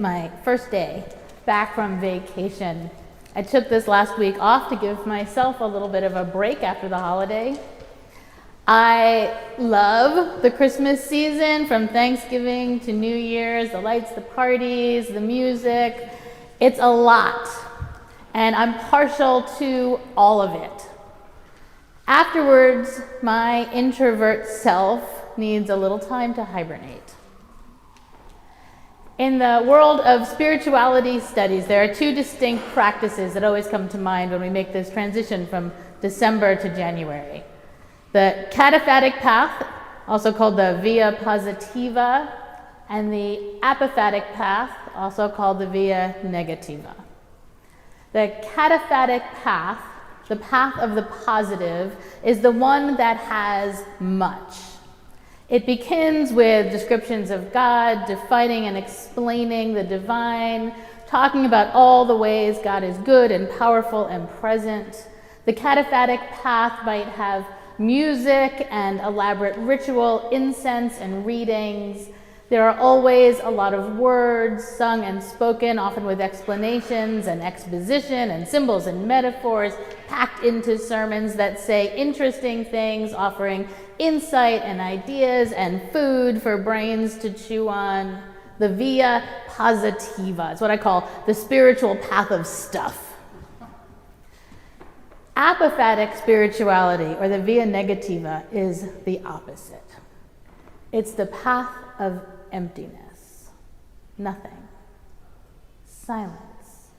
my first day back from vacation. I took this last week off to give myself a little bit of a break after the holiday. I love the Christmas season, from Thanksgiving to New Year's, the lights, the parties, the music. It's a lot, and I'm partial to all of it. Afterwards, my introvert self needs a little time to hibernate. In the world of spirituality studies, there are two distinct practices that always come to mind when we make this transition from December to January. The cataphatic path, also called the via positiva, and the apophatic path, also called the via negativa. The cataphatic path, the path of the positive, is the one that has much. It begins with descriptions of God, defining and explaining the divine, talking about all the ways God is good and powerful and present. The cataphatic path might have music and elaborate ritual, incense and readings. There are always a lot of words sung and spoken, often with explanations and exposition and symbols and metaphors packed into sermons that say interesting things, offering insight and ideas and food for brains to chew on. The via positiva is what I call the spiritual path of stuff. Apophatic spirituality, or the via negativa, is the opposite. It's the path of emptiness, nothing, silence.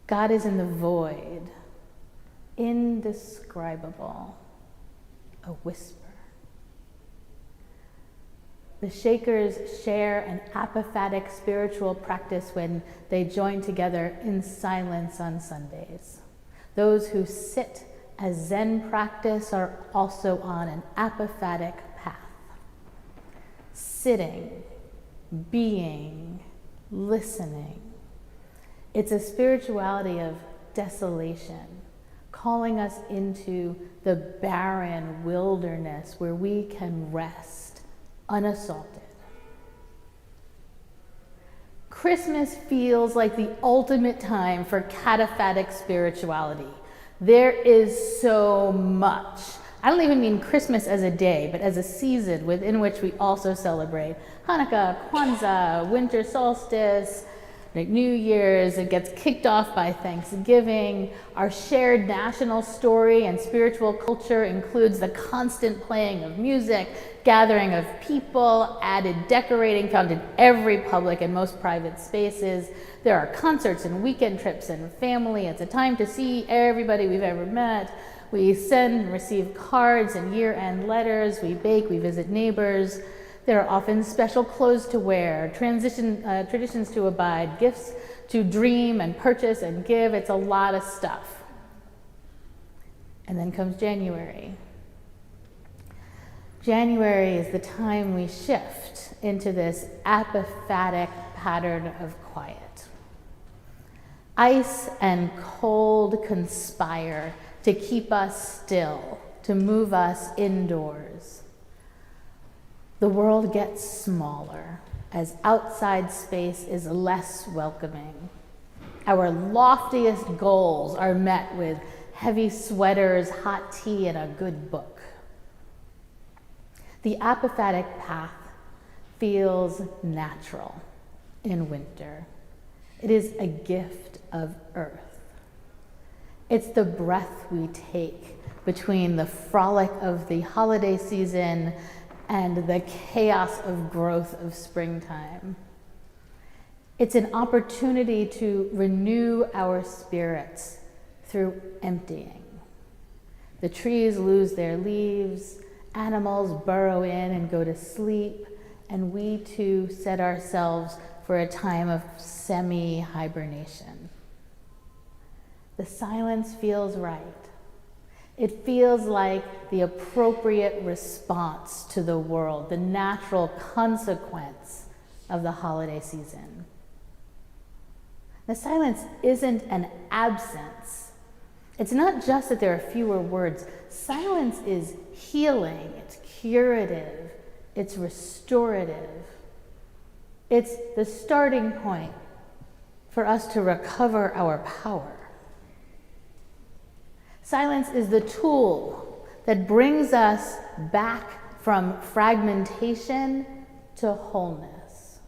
God is in the void, indescribable, a whisper. The Shakers share an apophatic spiritual practice when they join together in silence on Sundays. Those who sit as Zen practice are also on an apophatic path. Sitting, being, listening. It's a spirituality of desolation, calling us into the barren wilderness where we can rest unassaulted. Christmas feels like the ultimate time for cataphatic spirituality. There is so much. I don't even mean Christmas as a day, but as a season within which we also celebrate Hanukkah, Kwanzaa, winter solstice, New Year's. It gets kicked off by Thanksgiving. Our shared national story and spiritual culture includes the constant playing of music, gathering of people, added decorating found in every public and most private spaces. There are concerts and weekend trips and family. It's a time to see everybody we've ever met. We send and receive cards and year-end letters. We bake, we visit neighbors. There are often special clothes to wear, traditions to abide, gifts to dream and purchase and give. It's a lot of stuff. And then comes January. January is the time we shift into this apophatic pattern of quiet. Ice and cold conspire to keep us still, to move us indoors. The world gets smaller as outside space is less welcoming. Our loftiest goals are met with heavy sweaters, hot tea, and a good book. The apophatic path feels natural in winter. It is a gift of earth. It's the breath we take between the frolic of the holiday season and the chaos of growth of springtime. It's an opportunity to renew our spirits through emptying. The trees lose their leaves, animals burrow in and go to sleep, and we too set ourselves for a time of semi-hibernation. The silence feels right. It feels like the appropriate response to the world, the natural consequence of the holiday season. The silence isn't an absence. It's not just that there are fewer words. Silence is healing, it's curative, it's restorative. It's the starting point for us to recover our power. Silence is the tool that brings us back from fragmentation to wholeness.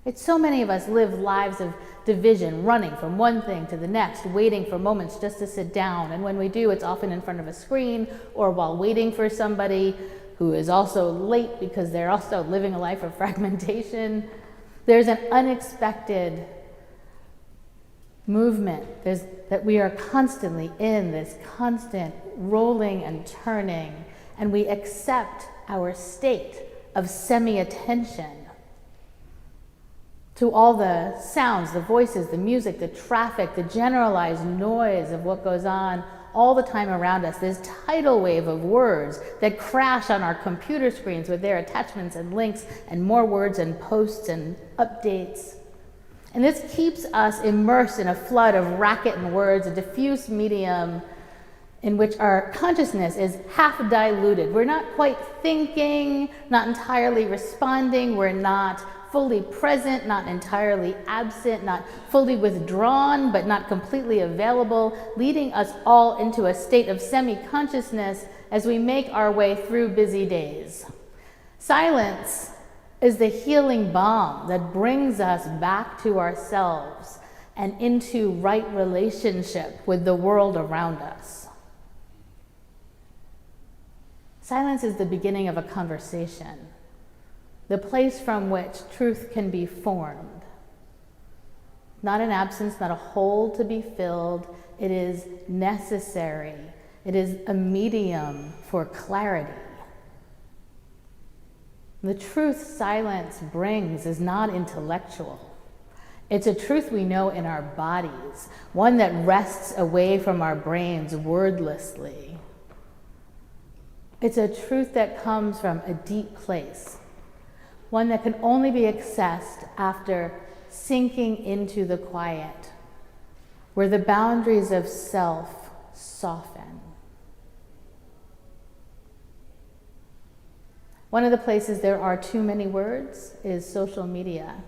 It's so many of us live lives of division, running from one thing to the next, waiting for moments just to sit down. And when we do, it's often in front of a screen or while waiting for somebody who is also late because they're also living a life of fragmentation. There's an unexpected movement that we are constantly in this constant rolling and turning, and we accept our state of semi-attention to all the sounds, the voices, the music, the traffic, the generalized noise of what goes on all the time around us, this tidal wave of words that crash on our computer screens with their attachments and links and more words and posts and updates. And this keeps us immersed in a flood of racket and words, a diffuse medium in which our consciousness is half diluted. We're not quite thinking, not entirely responding, we're not fully present, not entirely absent, not fully withdrawn, but not completely available, leading us all into a state of semi-consciousness as we make our way through busy days. Silence is the healing balm that brings us back to ourselves and into right relationship with the world around us. Silence is the beginning of a conversation, the place from which truth can be formed. Not an absence, not a hole to be filled. It is necessary. It is a medium for clarity. The truth silence brings is not intellectual. It's a truth we know in our bodies, one that rests away from our brains wordlessly. It's a truth that comes from a deep place, one that can only be accessed after sinking into the quiet, where the boundaries of self soften. One of the places there are too many words is social media.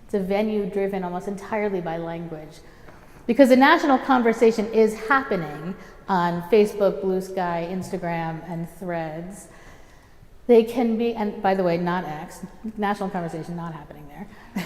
It's a venue driven almost entirely by language, because the national conversation is happening on Facebook, Blue Sky, Instagram, and Threads. They can be, and by the way, not X, national conversation not happening there.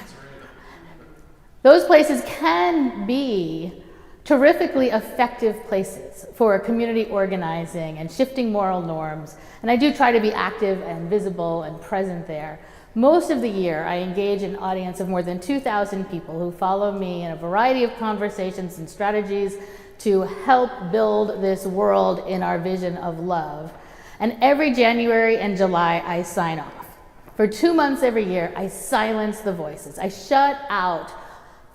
Those places can be terrifically effective places for community organizing and shifting moral norms. And I do try to be active and visible and present there. Most of the year, I engage an audience of more than 2,000 people who follow me in a variety of conversations and strategies to help build this world in our vision of love. And every January and July, I sign off. For 2 months every year, I silence the voices. I shut out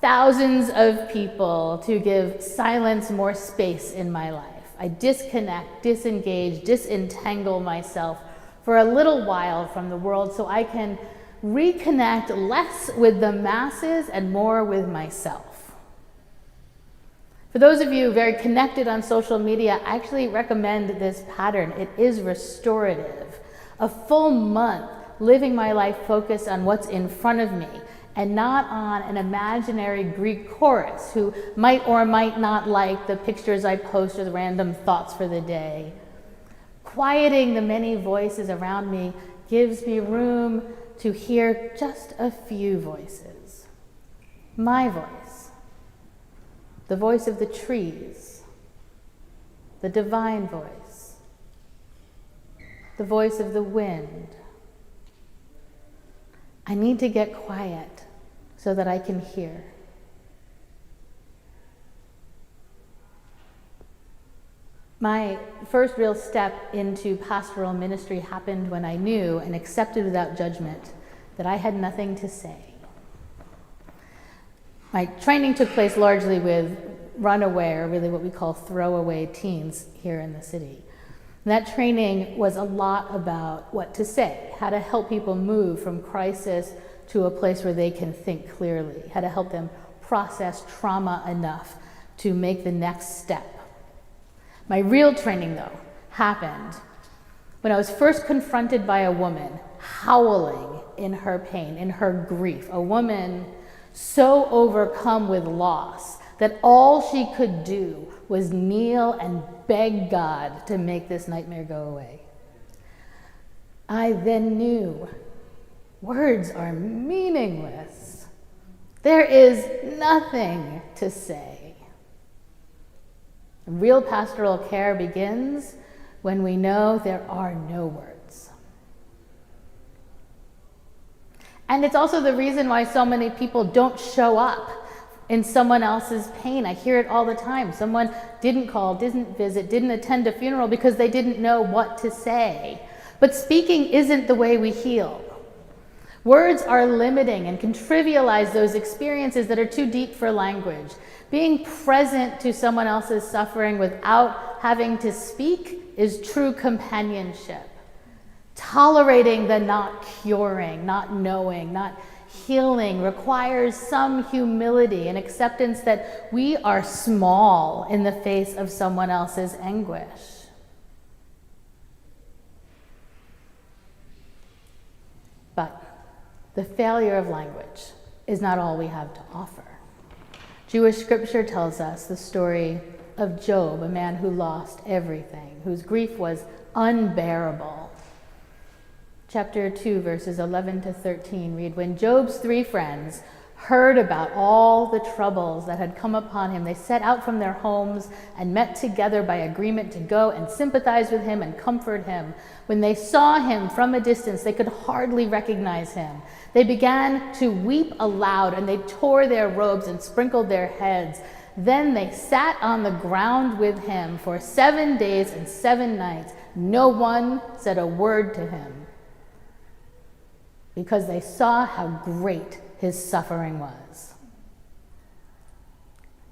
thousands of people to give silence more space in my life. I disconnect, disengage, disentangle myself for a little while from the world so I can reconnect less with the masses and more with myself. For those of you very connected on social media, I actually recommend this pattern. It is restorative. A full month living my life focused on what's in front of me and not on an imaginary Greek chorus who might or might not like the pictures I post or the random thoughts for the day. Quieting the many voices around me gives me room to hear just a few voices. My voice, the voice of the trees, the divine voice, the voice of the wind. I need to get quiet so that I can hear. My first real step into pastoral ministry happened when I knew and accepted without judgment that I had nothing to say. My training took place largely with runaway, or really what we call throwaway teens here in the city. And that training was a lot about what to say, how to help people move from crisis to a place where they can think clearly, how to help them process trauma enough to make the next step. My real training, though, happened when I was first confronted by a woman howling in her pain, in her grief. A woman so overcome with loss that all she could do was kneel and beg God to make this nightmare go away. I then knew words are meaningless. There is nothing to say. Real pastoral care begins when we know there are no words. And it's also the reason why so many people don't show up in someone else's pain. I hear it all the time. Someone didn't call, didn't visit, didn't attend a funeral because they didn't know what to say. But speaking isn't the way we heal. Words are limiting and can trivialize those experiences that are too deep for language. Being present to someone else's suffering without having to speak is true companionship. Tolerating the not curing, not knowing, not healing requires some humility and acceptance that we are small in the face of someone else's anguish. But the failure of language is not all we have to offer. Jewish scripture tells us the story of Job, a man who lost everything, whose grief was unbearable. Chapter 2, verses 11 to 13 read, "When Job's 3 friends heard about all the troubles that had come upon him, they set out from their homes and met together by agreement to go and sympathize with him and comfort him. When they saw him from a distance, they could hardly recognize him. They began to weep aloud, and they tore their robes and sprinkled their heads. Then they sat on the ground with him for 7 days and 7 nights. No one said a word to him, because they saw how great his suffering was.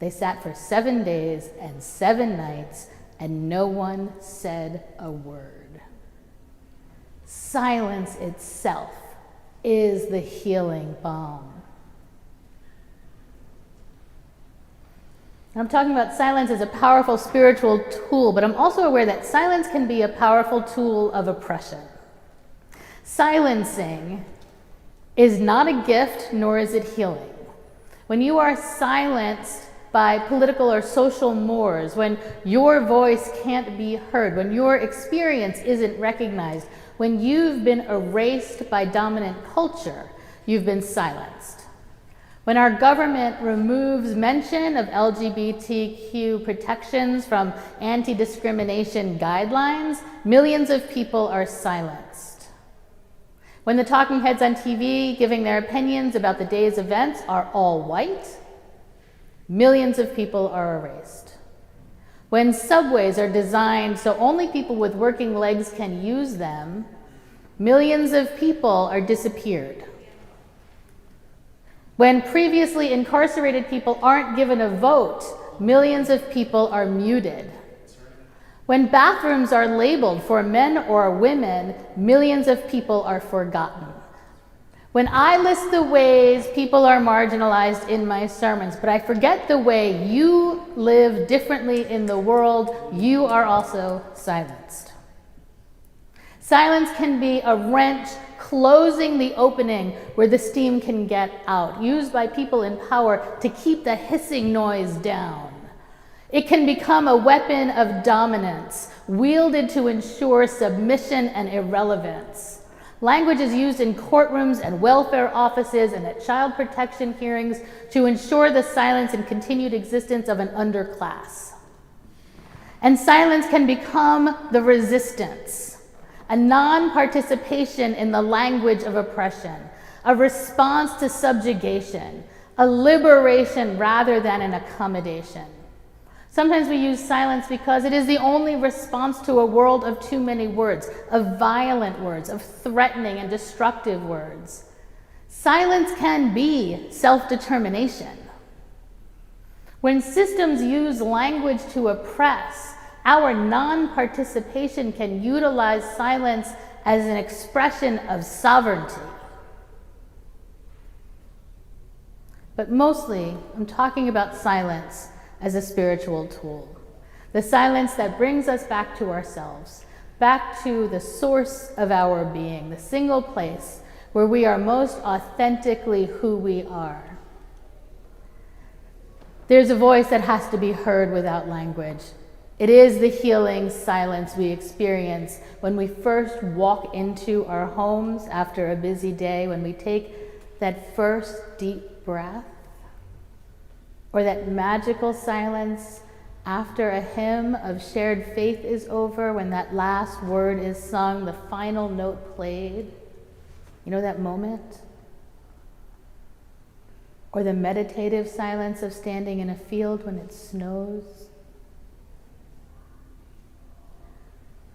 They sat for 7 days and 7 nights, and no one said a word." Silence itself is the healing balm. I'm talking about silence as a powerful spiritual tool, but I'm also aware that silence can be a powerful tool of oppression. Silencing is not a gift, nor is it healing. When you are silenced by political or social mores, when your voice can't be heard, when your experience isn't recognized, when you've been erased by dominant culture, you've been silenced. When our government removes mention of LGBTQ protections from anti-discrimination guidelines, millions of people are silenced. When the talking heads on TV giving their opinions about the day's events are all white, millions of people are erased. When subways are designed so only people with working legs can use them, millions of people are disappeared. When previously incarcerated people aren't given a vote, millions of people are muted. When bathrooms are labeled for men or women, millions of people are forgotten. When I list the ways people are marginalized in my sermons, but I forget the way you live differently in the world, you are also silenced. Silence can be a wrench closing the opening where the steam can get out, used by people in power to keep the hissing noise down. It can become a weapon of dominance, wielded to ensure submission and irrelevance. Language is used in courtrooms and welfare offices and at child protection hearings to ensure the silence and continued existence of an underclass. And silence can become the resistance, a non-participation in the language of oppression, a response to subjugation, a liberation rather than an accommodation. Sometimes we use silence because it is the only response to a world of too many words, of violent words, of threatening and destructive words. Silence can be self-determination. When systems use language to oppress, our non-participation can utilize silence as an expression of sovereignty. But mostly, I'm talking about silence as a spiritual tool. The silence that brings us back to ourselves, back to the source of our being, the single place where we are most authentically who we are. There's a voice that has to be heard without language. It is the healing silence we experience when we first walk into our homes after a busy day, when we take that first deep breath, or that magical silence after a hymn of shared faith is over, when that last word is sung, the final note played. You know that moment? Or the meditative silence of standing in a field when it snows.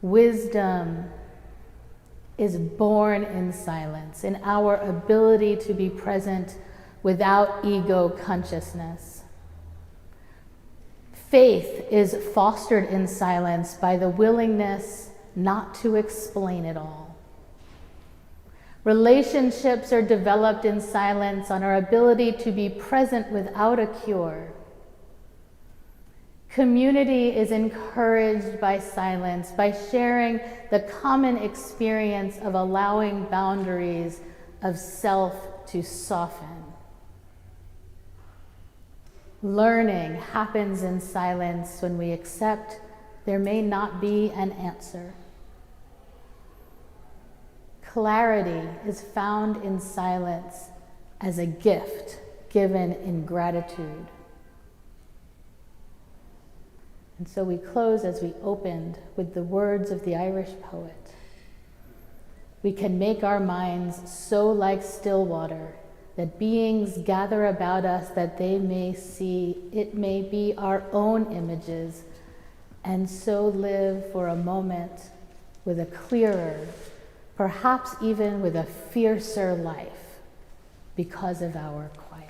Wisdom is born in silence, in our ability to be present without ego consciousness. Faith is fostered in silence by the willingness not to explain it all. Relationships are developed in silence on our ability to be present without a cure. Community is encouraged by silence, by sharing the common experience of allowing boundaries of self to soften. Learning happens in silence when we accept there may not be an answer. Clarity is found in silence as a gift given in gratitude. And so we close as we opened with the words of the Irish poet. We can make our minds so like still water that beings gather about us that they may see, it may be our own images, and so live for a moment with a clearer, perhaps even with a fiercer life because of our quiet.